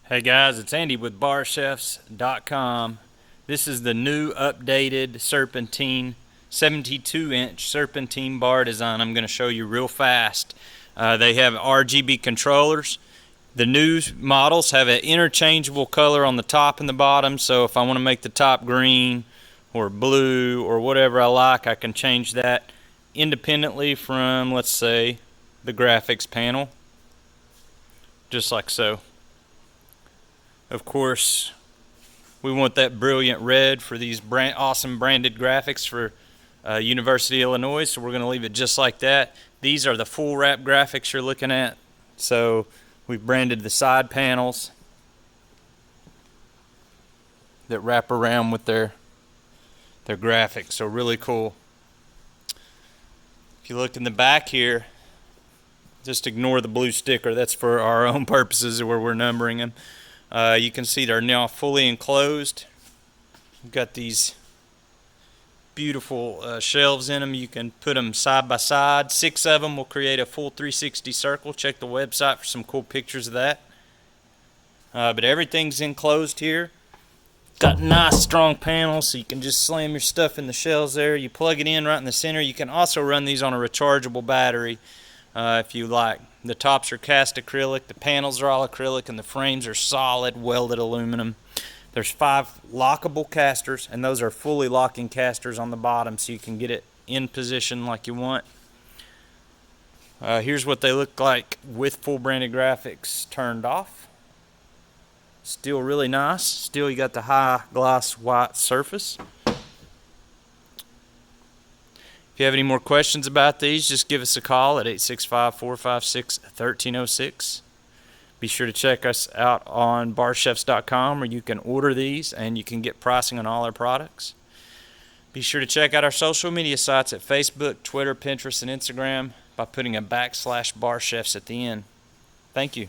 Hey guys, it's Andy with barchefs.com. This is the new updated serpentine 72-inch serpentine bar design I'm going to show you real fast. They have RGB controllers. The new models have an interchangeable color on the top and the bottom, so if I want to make the top green or blue or whatever I like, I can change that independently from, let's say, the graphics panel, just like so. Of course, we want that brilliant red for these awesome branded graphics for University of Illinois, so we're going to leave it just like that. These are the full wrap graphics you're looking at. So we've branded the side panels that wrap around with their graphics, so really cool. If you look in the back here, just ignore the blue sticker. That's for our own purposes where we're numbering them. You can see they're now fully enclosed. We've got these beautiful shelves in them. You can put them side by side. 6 of them will create a full 360 circle. Check the website for some cool pictures of that. But everything's enclosed here. Got nice strong panels, so you can just slam your stuff in the shelves there. You plug it in right in the center. You can also run these on a rechargeable battery if you like. The tops are cast acrylic, the panels are all acrylic, and the frames are solid welded aluminum. There's 5 lockable casters, and those are fully locking casters on the bottom, so you can get it in position like you want. Here's what they look like with full branded graphics turned off. Still really nice. Still, you got the high gloss white surface. If you have any more questions about these, just give us a call at 865-456-1306. Be sure to check us out on barchefs.com, where you can order these and you can get pricing on all our products. Be sure to check out our social media sites at Facebook, Twitter, Pinterest, and Instagram by putting a /barchefs at the end. Thank you.